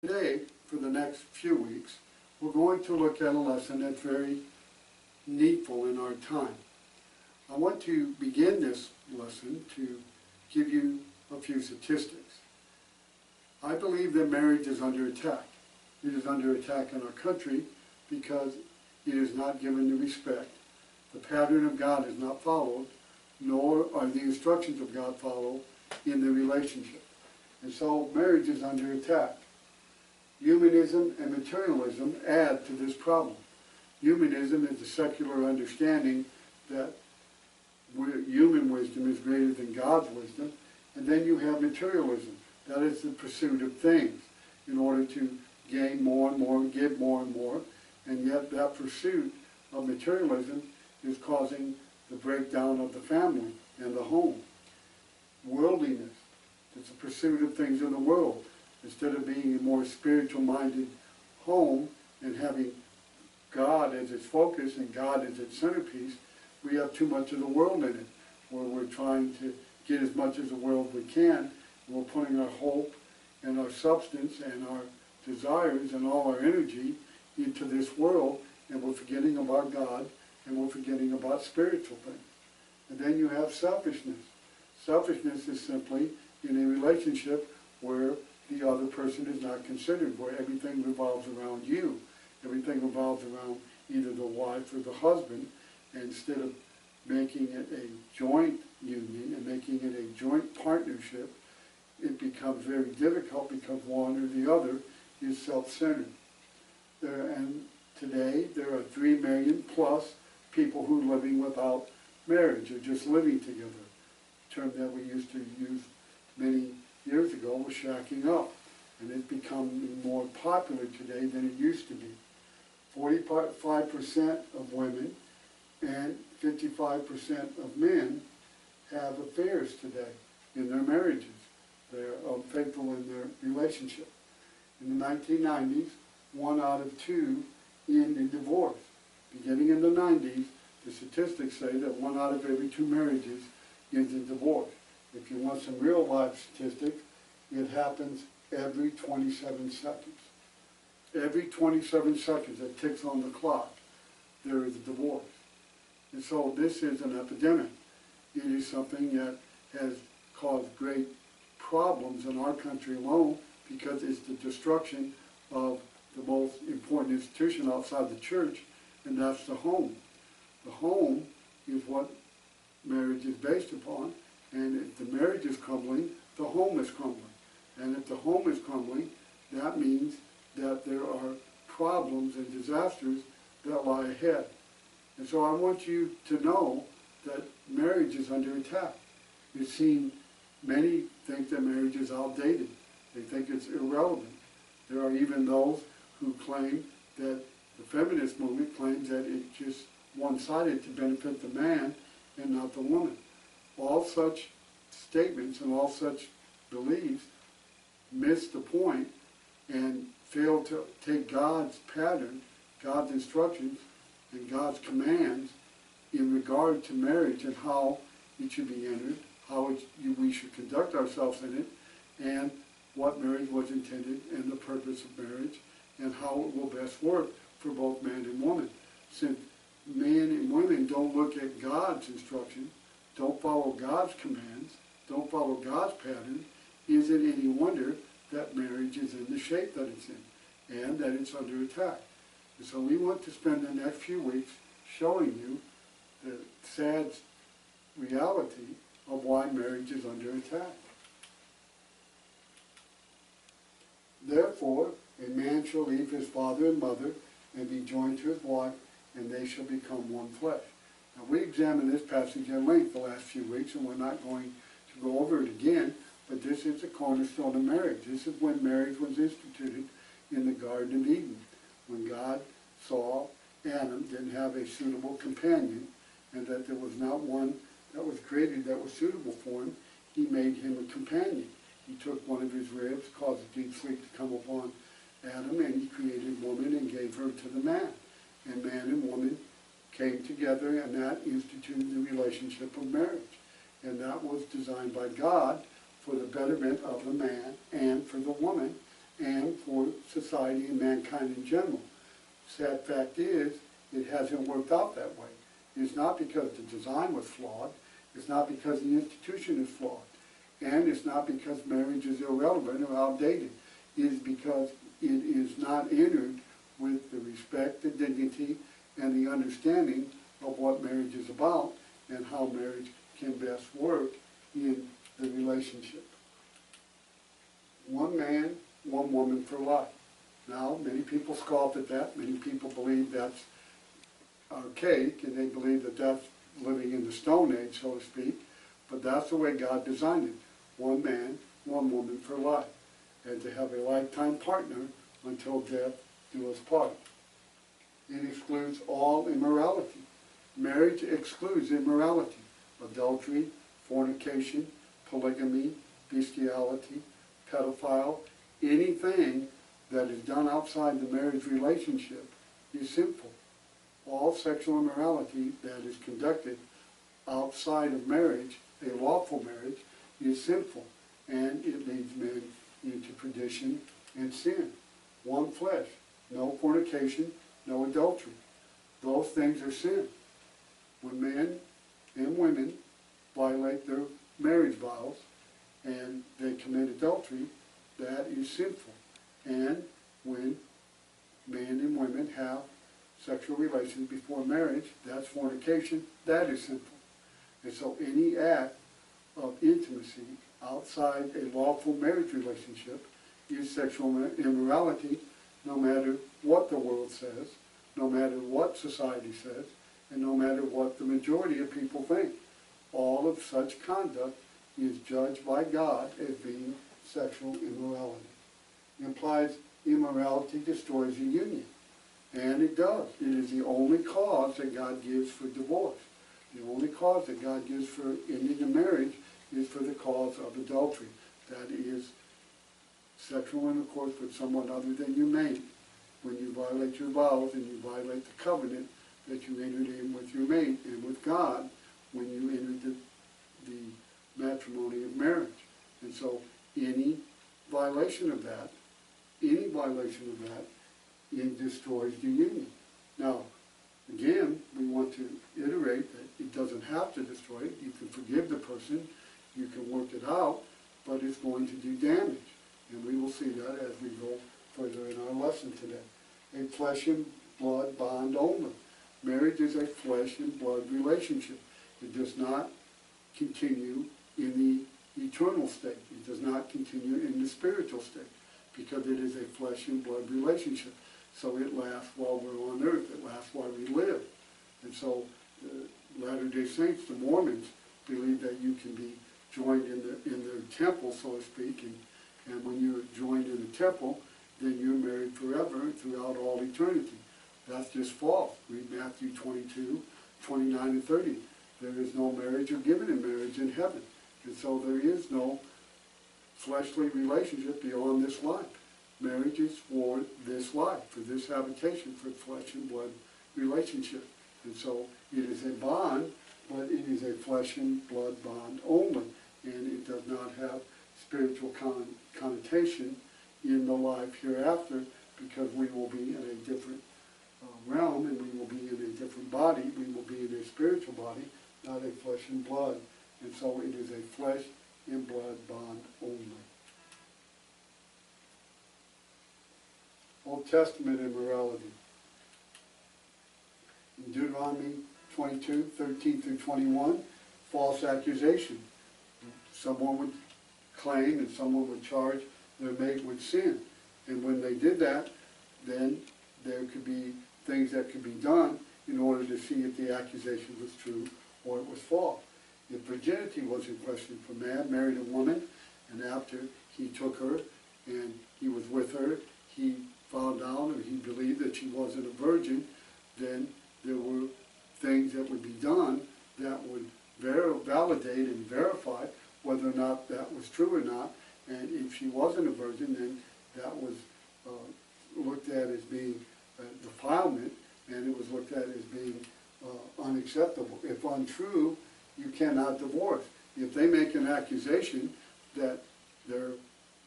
Today, for the next few weeks, we're going to look at a lesson that's very needful in our time. I want to begin this lesson to give you a few statistics. I believe that marriage is under attack. It is under attack in our country because it is not given the respect. The pattern of God is not followed, nor are the instructions of God followed in the relationship. And so marriage is under attack. Humanism and materialism add to this problem. Humanism is the secular understanding that human wisdom is greater than God's wisdom. And then you have materialism. That is the pursuit of things in order to gain more and more, give more and more. And yet that pursuit of materialism is causing the breakdown of the family and the home. Worldliness. It's the pursuit of things in the world. Instead of being a more spiritual-minded home and having God as its focus and God as its centerpiece, we have too much of the world in it, where we're trying to get as much as the world we can, and we're putting our hope and our substance and our desires and all our energy into this world, and we're forgetting about God, and we're forgetting about spiritual things. And then you have selfishness. Selfishness is simply in a relationship where the other person is not considered, where everything revolves around you. Everything revolves around either the wife or the husband. And instead of making it a joint union and making it a joint partnership, it becomes very difficult because one or the other is self-centered. And today there are 3 million plus people who are living without marriage or just living together. A term that we used to use many years ago was shacking up, and it's become more popular today than it used to be. 45% of women and 55% of men have affairs today in their marriages. They're unfaithful in their relationship. In the 1990s, 1 out of 2 end in divorce. Beginning in the 90s, the statistics say that 1 out of every 2 marriages ends in divorce. If you want some real life statistics, it happens every 27 seconds. Every 27 seconds that ticks on the clock, there is a divorce. And so this is an epidemic. It is something that has caused great problems in our country alone because it's the destruction of the most important institution outside the church, and that's the home. The home is what marriage is based upon. And if the marriage is crumbling, the home is crumbling. And if the home is crumbling, that means that there are problems and disasters that lie ahead. And so I want you to know that marriage is under attack. You've seen many think that marriage is outdated. They think it's irrelevant. There are even those who claim that the feminist movement claims that it's just one-sided to benefit the man and not the woman. All such statements and all such beliefs miss the point and fail to take God's pattern, God's instructions, and God's commands in regard to marriage and how it should be entered, how we should conduct ourselves in it, and what marriage was intended and the purpose of marriage, and how it will best work for both man and woman. Since men and women don't look at God's instructions, don't follow God's commands, don't follow God's pattern, is it any wonder that marriage is in the shape that it's in and that it's under attack? And so we want to spend the next few weeks showing you the sad reality of why marriage is under attack. Therefore, a man shall leave his father and mother and be joined to his wife, and they shall become one flesh. Now, we examined this passage at length the last few weeks, and we're not going to go over it again, but this is the cornerstone of marriage. This is when marriage was instituted in the Garden of Eden, when God saw Adam didn't have a suitable companion, and that there was not one that was created that was suitable for him. He made him a companion. He took one of his ribs, caused a deep sleep to come upon Adam, and he created woman and gave her to the man. And man and woman came together, and that instituted the relationship of marriage. And that was designed by God for the betterment of the man and for the woman, and for society and mankind in general. Sad fact is, it hasn't worked out that way. It's not because the design was flawed, it's not because the institution is flawed, and it's not because marriage is irrelevant or outdated. It is because it is not entered with the respect, the dignity, and the understanding of what marriage is about and how marriage can best work in the relationship. One man, one woman for life. Now, many people scoff at that. Many people believe that's archaic, and they believe that that's living in the Stone Age, so to speak. But that's the way God designed it. One man, one woman for life. And to have a lifetime partner until death do us part. It excludes all immorality. Marriage excludes immorality. Adultery, fornication, polygamy, bestiality, pedophile, anything that is done outside the marriage relationship is sinful. All sexual immorality that is conducted outside of marriage, a lawful marriage, is sinful, and it leads men into perdition and sin. One flesh, no fornication, no adultery. Those things are sin. When men and women violate their marriage vows and they commit adultery, that is sinful. And when men and women have sexual relations before marriage, that's fornication, that is sinful. And so any act of intimacy outside a lawful marriage relationship is sexual immorality, no matter what the world says, no matter what society says, and no matter what the majority of people think. All of such conduct is judged by God as being sexual immorality. It implies immorality destroys a union. And it does. It is the only cause that God gives for divorce. The only cause that God gives for ending a marriage is for the cause of adultery. That is sexual intercourse with someone other than your mate. When you violate your vows and you violate the covenant that you entered in with your mate and with God when you entered the matrimony of marriage. And so any violation of that, it destroys the union. Now, again, we want to iterate that it doesn't have to destroy it. You can forgive the person, you can work it out, but it's going to do damage. And we will see that as we go further in our lesson today. A flesh and blood bond only. Marriage is a flesh and blood relationship. It does not continue in the eternal state. It does not continue in the spiritual state because it is a flesh and blood relationship. So it lasts while we're on earth. It lasts while we live. And so the Latter-day Saints, the Mormons, believe that you can be joined in their temple, so to speak, and when you're joined in the temple, then you're married forever throughout all eternity. That's just false. Read Matthew 22, 29 and 30. There is no marriage or given in marriage in heaven. And so there is no fleshly relationship beyond this life. Marriage is for this life, for this habitation, for flesh and blood relationship. And so it is a bond, but it is a flesh and blood bond only. And it does not have spiritual connotation in the life hereafter, because we will be in a different realm, and we will be in a different body. We will be in a spiritual body, not a flesh and blood. And so it is a flesh and blood bond only. Old Testament immorality. In Deuteronomy 22, 13 through 21, false accusation. Someone would claim and someone would charge their mate with sin. And when they did that, then there could be things that could be done in order to see if the accusation was true or it was false. If virginity was in question, if a man married a woman and after he took her and he was with her, he found out or he believed that she wasn't a virgin, then there were things that would be done that would validate and verify whether or not that was true or not. And if she wasn't a virgin, then that was looked at as being defilement, and it was looked at as being unacceptable. If untrue, you cannot divorce. If they make an accusation that their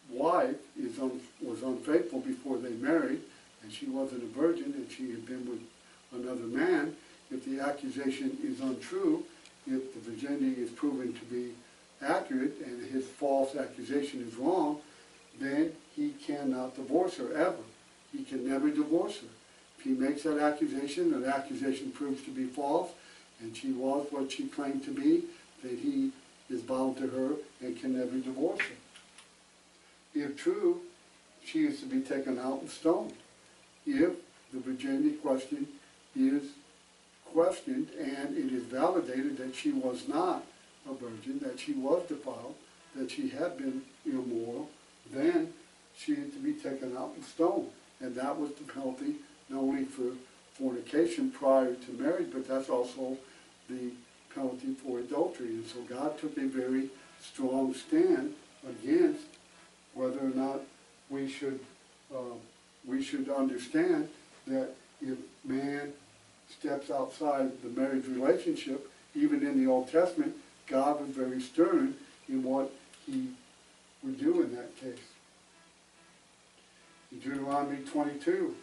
wife was was unfaithful before they married, and she wasn't a virgin, and she had been with another man, if the accusation is untrue, if the virginity is proven to be accurate and his false accusation is wrong, then he cannot divorce her ever. He can never divorce her. If he makes that accusation proves to be false, and she was what she claimed to be, then he is bound to her and can never divorce her. If true, she is to be taken out and stoned. If the virginity question is questioned and it is validated that she was not a virgin, that she was defiled, that she had been immoral, then she is to be taken out and stoned. And that was the penalty not only for fornication prior to marriage, but that's also the penalty for adultery. And so God took a very strong stand against whether or not we should understand that if man steps outside the marriage relationship, even in the Old Testament, God was very stern in what he would do in that case. In Deuteronomy 22,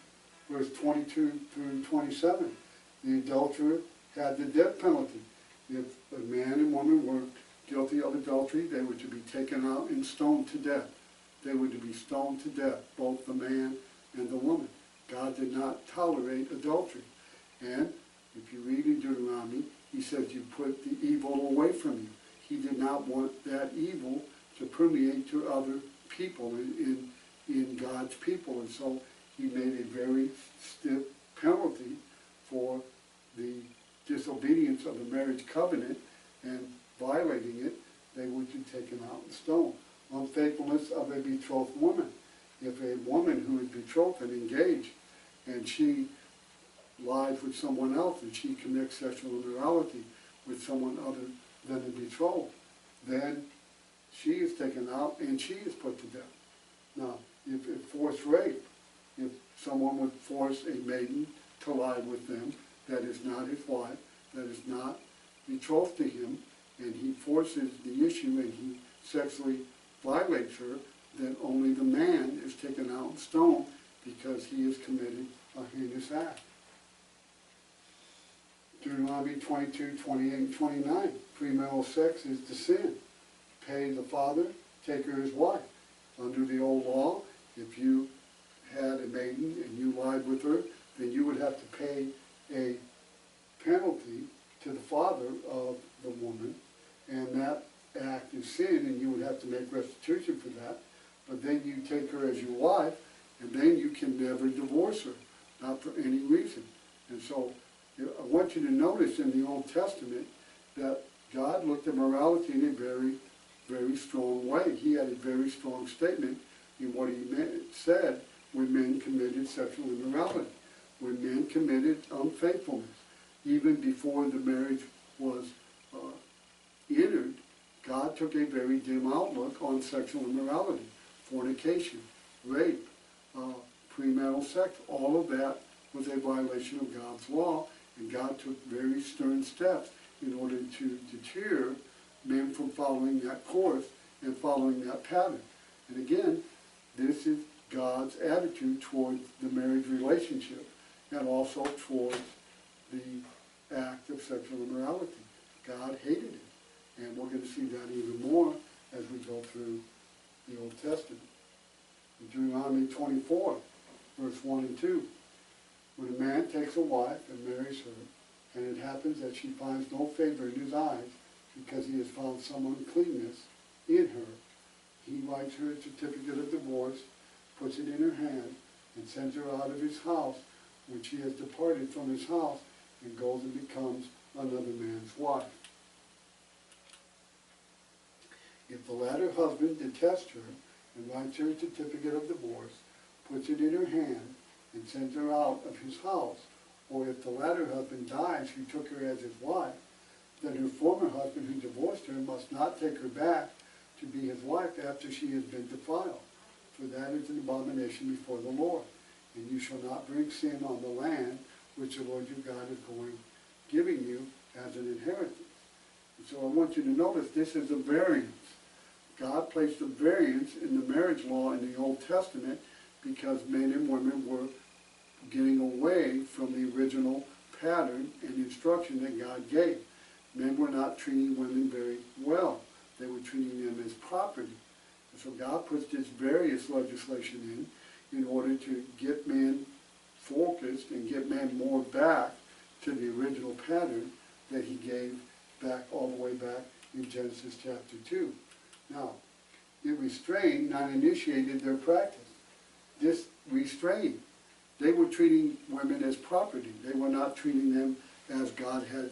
verse 22 through 27, the adulterer had the death penalty. If a man and woman were guilty of adultery, they were to be taken out and stoned to death. They were to be stoned to death, both the man and the woman. God did not tolerate adultery. And if you read in Deuteronomy, he says you put the evil away from you. He did not want that evil to permeate to other people in God's people. And so he made a very stiff penalty for the disobedience of the marriage covenant and violating it. They would be taken out and stoned. Unfaithfulness of a betrothed woman. If a woman who is betrothed and engaged and she lies with someone else and she commits sexual immorality with someone other than the betrothed, then she is taken out and she is put to death. Now, if forced rape, if someone would force a maiden to lie with them that is not his wife, that is not betrothed to him, and he forces the issue and he sexually violates her, then only the man is taken out and stoned because he has committed a heinous act. Deuteronomy 22, 28, and 29. Premarital sex is the sin. Pay the father, take her as wife. Under the old law, if you had a maiden and you lied with her, then you would have to pay a penalty to the father of the woman, and that act is sin, and you would have to make restitution for that. But then you take her as your wife, and then you can never divorce her, not for any reason. And so I want you to notice in the Old Testament that God looked at morality in a very, very strong way. He had a very strong statement in what he said when men committed sexual immorality, when men committed unfaithfulness. Even before the marriage was entered, God took a very dim outlook on sexual immorality, fornication, rape, premarital sex. All of that was a violation of God's law, and God took very stern steps in order to deter men from following that course and following that pattern. And again, this is God's attitude towards the marriage relationship and also towards the act of sexual immorality. God hated it. And we're going to see that even more as we go through the Old Testament. In Deuteronomy 24, verse 1 and 2, when a man takes a wife and marries her, and it happens that she finds no favor in his eyes because he has found some uncleanness in her, he writes her a certificate of divorce, puts it in her hand, and sends her out of his house when she has departed from his house and goes and becomes another man's wife. If the latter husband detests her and writes her a certificate of divorce, puts it in her hand, and sends her out of his house, or if the latter husband dies who took her as his wife, then her former husband who divorced her must not take her back to be his wife after she has been defiled, for that is an abomination before the Lord. And you shall not bring sin on the land which the Lord your God is giving you as an inheritance. And so I want you to notice this is a variance. God placed a variance in the marriage law in the Old Testament because men and women were getting away from the original pattern and instruction that God gave. Men were not treating women very well. They were treating them as property. And so God puts this various legislation in order to get men focused and get men more back to the original pattern that he gave back all the way back in Genesis chapter 2. Now, it restrained, not initiated their practice. This restrained. They were treating women as property. They were not treating them as God had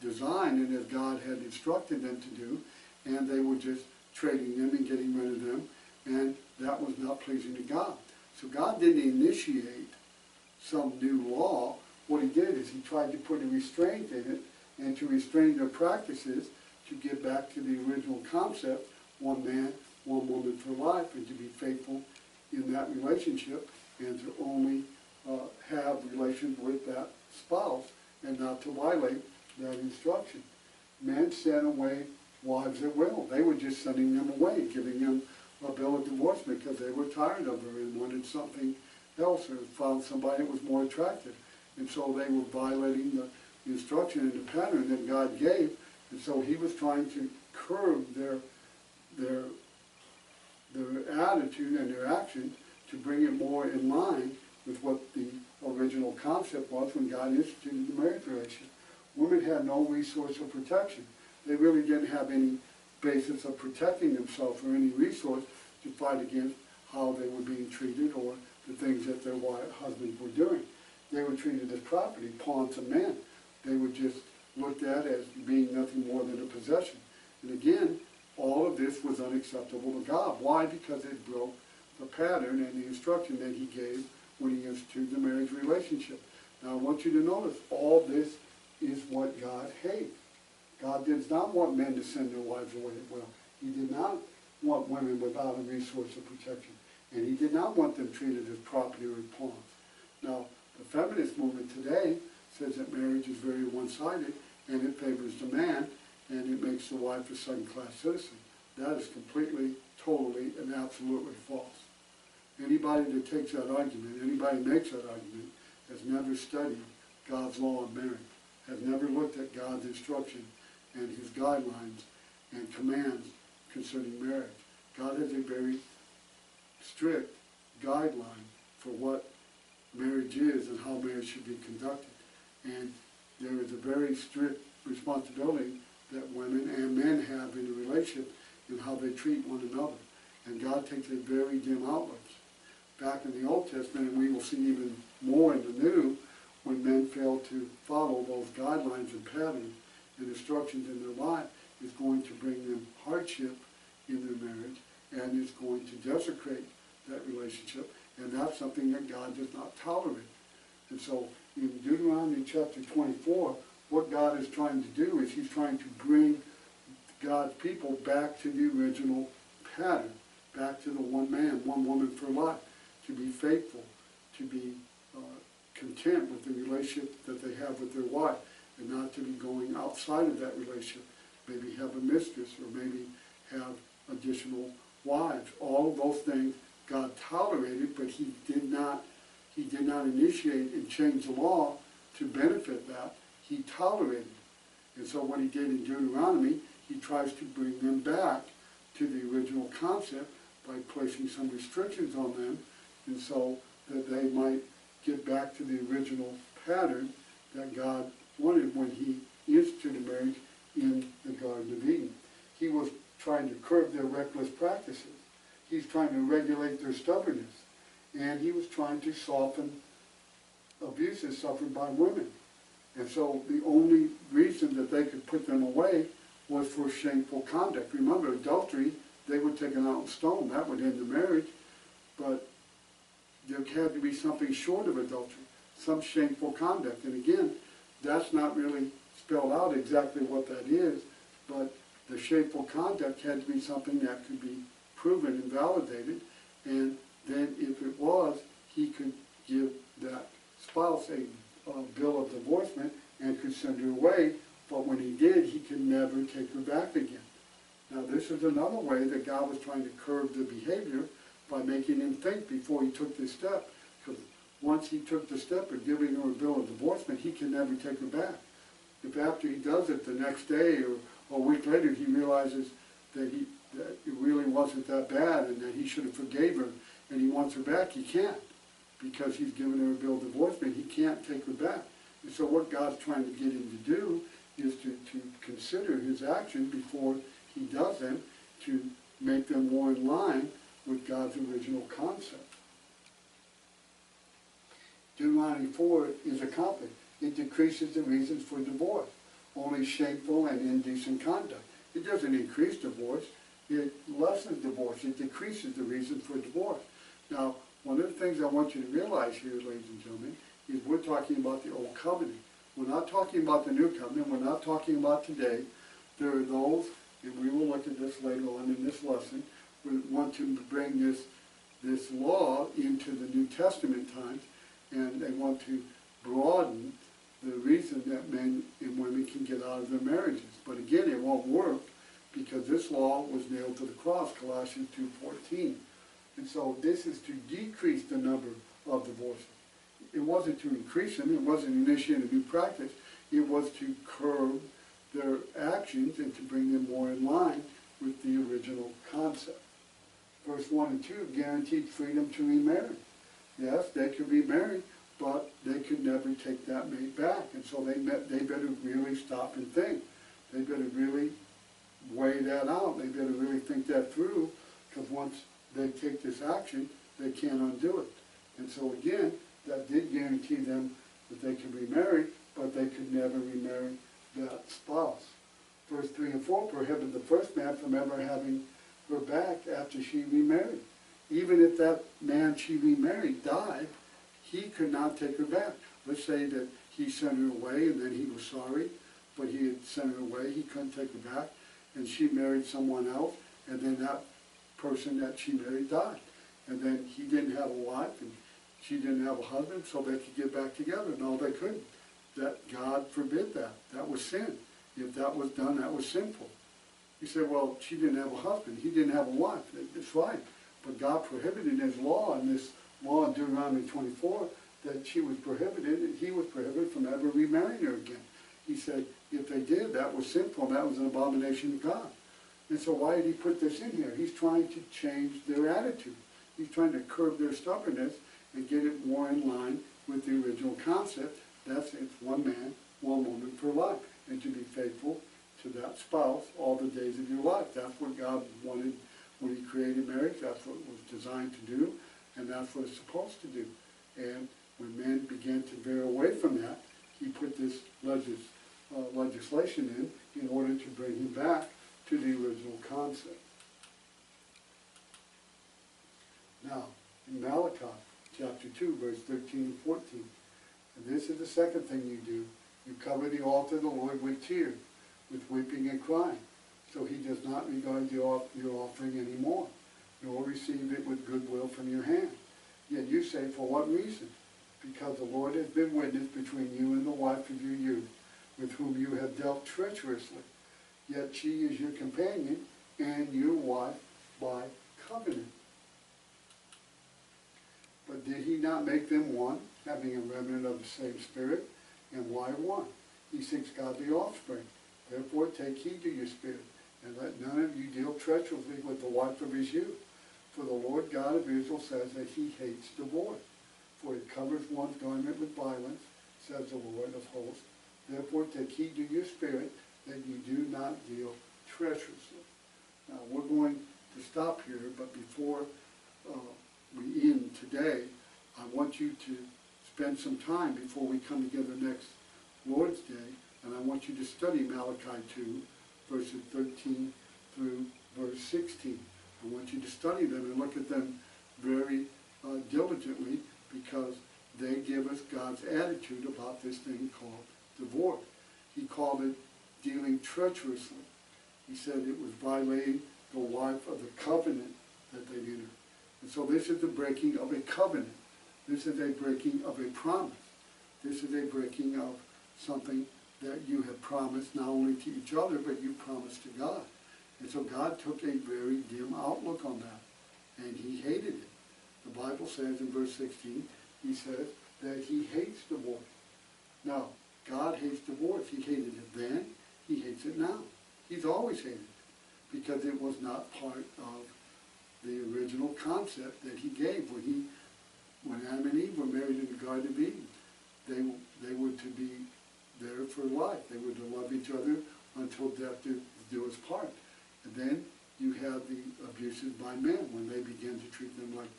designed and as God had instructed them to do, and they were just trading them and getting rid of them, and that was not pleasing to God. So God didn't initiate some new law. What he did is he tried to put a restraint in it and to restrain their practices to get back to the original concept, one man, one woman for life, and to be faithful in that relationship and to only have relations with that spouse and not to violate that instruction. Men sent away wives at will. They were just sending them away, giving them a bill of divorcement because they were tired of her and wanted something else or found somebody that was more attractive. And so they were violating the instruction and the pattern that God gave. And so he was trying to curb their attitude and their actions to bring it more in line with what the original concept was when God instituted the marriage relationship. Women had no resource of protection. They really didn't have any basis of protecting themselves or any resource to fight against how they were being treated or the things that their husbands were doing. They were treated as property, pawns of men. They were just looked at as being nothing more than a possession. And again, all of this was unacceptable to God. Why? Because it broke the pattern and the instruction that he gave when he instituted the marriage relationship. Now I want you to notice, all this is what God hates. God did not want men to send their wives away at will. He did not want women without a resource of protection. And he did not want them treated as property or as pawns. Now, the feminist movement today says that marriage is very one-sided and it favors the man and it makes the wife a second-class citizen. That is completely, totally, and absolutely false. Anybody that takes that argument, anybody that makes that argument, has never studied God's law of marriage, has never looked at God's instruction and his guidelines and commands concerning marriage. God has a very strict guideline for what marriage is and how marriage should be conducted. And there is a very strict responsibility that women and men have in a relationship in how they treat one another. And God takes a very dim outlook. Back in the Old Testament, and we will see even more in the New, when men fail to follow those guidelines and patterns and instructions in their life, is going to bring them hardship in their marriage and is going to desecrate that relationship. And that's something that God does not tolerate. And so in Deuteronomy chapter 24, what God is trying to do is he's trying to bring God's people back to the original pattern, back to the one man, one woman for life, to be faithful, to be content with the relationship that they have with their wife, and not to be going outside of that relationship, maybe have a mistress or maybe have additional wives. All of those things God tolerated, but he did not initiate and change the law to benefit that. He tolerated it. And so what he did in Deuteronomy, he tries to bring them back to the original concept by placing some restrictions on them, and so that they might get back to the original pattern that God wanted when he instituted marriage in the Garden of Eden. He was trying to curb their reckless practices. He's trying to regulate their stubbornness. And he was trying to soften abuses suffered by women. And so the only reason that they could put them away was for shameful conduct. Remember, adultery, they were taken out in stone. That would end the marriage. But there had to be something short of adultery, some shameful conduct. And again, that's not really spelled out exactly what that is, but the shameful conduct had to be something that could be proven and validated, and then if it was, he could give that spouse a bill of divorcement and could send her away, but when he did, he could never take her back again. Now this is another way that God was trying to curb the behavior by making him think before he took this step. Because once he took the step of giving her a bill of divorcement, he can never take her back. If after he does it the next day or a week later he realizes that it really wasn't that bad and that he should have forgave her and he wants her back, he can't. Because he's given her a bill of divorcement, he can't take her back. And so what God's trying to get him to do is to consider his actions before he does them, to make them more in line with God's original concept. Deuteronomy 4 is a conflict. It decreases the reasons for divorce, only shameful and indecent conduct. It doesn't increase divorce, it lessens divorce, it decreases the reasons for divorce. Now, one of the things I want you to realize here, ladies and gentlemen, is we're talking about the Old Covenant. We're not talking about the New Covenant, we're not talking about today. There are those, and we will look at this later on in this lesson, who want to bring this law into the New Testament times, and they want to broaden the reason that men and women can get out of their marriages. But again, it won't work because this law was nailed to the cross, Colossians 2:14. And so this is to decrease the number of divorces. It wasn't to increase them, it wasn't initiating a new practice, it was to curb their actions and to bring them more in line with the original concept. Verse 1 and 2 guaranteed freedom to remarry. Yes, they could remarry, but they could never take that mate back. And so they better really stop and think. They better really weigh that out. They better really think that through, because once they take this action, they can't undo it. And so again, that did guarantee them that they could remarry, but they could never remarry that spouse. Verse 3 and 4 prohibit the first man from ever having her back after she remarried. Even if that man she remarried died, he could not take her back. Let's say that he sent her away and then he was sorry, but he had sent her away, he couldn't take her back, and she married someone else, and then that person that she married died. And then he didn't have a wife, and she didn't have a husband, so they could get back together. No, they couldn't. That God forbid that. That was sin. If that was done, that was sinful. You say, well, she didn't have a husband, he didn't have a wife. That's right. But God prohibited in his law, in this law in Deuteronomy 24, that she was prohibited, and he was prohibited from ever remarrying her again. He said, if they did, that was sinful, and that was an abomination to God. And so why did he put this in here? He's trying to change their attitude. He's trying to curb their stubbornness and get it more in line with the original concept. That's it's one man, one woman for life, and to be faithful to that spouse all the days of your life. That's what God wanted when he created marriage. That's what it was designed to do, and that's what it's supposed to do. And when men began to veer away from that, he put this legislation in order to bring him back to the original concept. Now, in Malachi chapter 2, verse 13 and 14, and this is the second thing you do. You cover the altar of the Lord with tears, with weeping and crying, so he does not regard your offering anymore, nor receive it with goodwill from your hand. Yet you say, for what reason? Because the Lord has been witness between you and the wife of your youth, with whom you have dealt treacherously. Yet she is your companion and your wife by covenant. But did he not make them one, having a remnant of the same spirit? And why one? He seeks godly offspring. Therefore take heed to your spirit, and let none of you deal treacherously with the wife of his youth. For the Lord God of Israel says that he hates divorce, for it covers one's garment with violence, says the Lord of hosts. Therefore take heed to your spirit, that you do not deal treacherously. Now we're going to stop here, but before we end today, I want you to spend some time before we come together next Lord's Day, and I want you to study Malachi 2, verses 13 through verse 16. I want you to study them and look at them very diligently, because they give us God's attitude about this thing called divorce. He called it dealing treacherously. He said it was violating the life of the covenant that they entered. And so this is the breaking of a covenant. This is a breaking of a promise. This is a breaking of something that you have promised not only to each other, but you promised to God. And so God took a very dim outlook on that. and he hated it. The Bible says in verse 16, he says that he hates divorce. Now, God hates divorce. He hated it then, he hates it now. He's always hated it because it was not part of the original concept that he gave when Adam and Eve were married in the Garden of Eden. They were to be there for life. They were to love each other until death do us part. And then you have the abuses by men when they begin to treat them like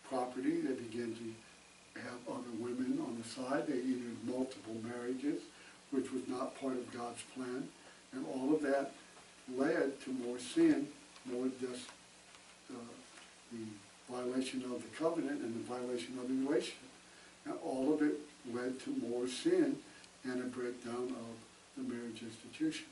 property. They begin to have other women on the side. They entered multiple marriages, which was not part of God's plan. And all of that led to more sin, more just the violation of the covenant and the violation of the relationship. And all of it led to more sin and a breakdown of the marriage institution.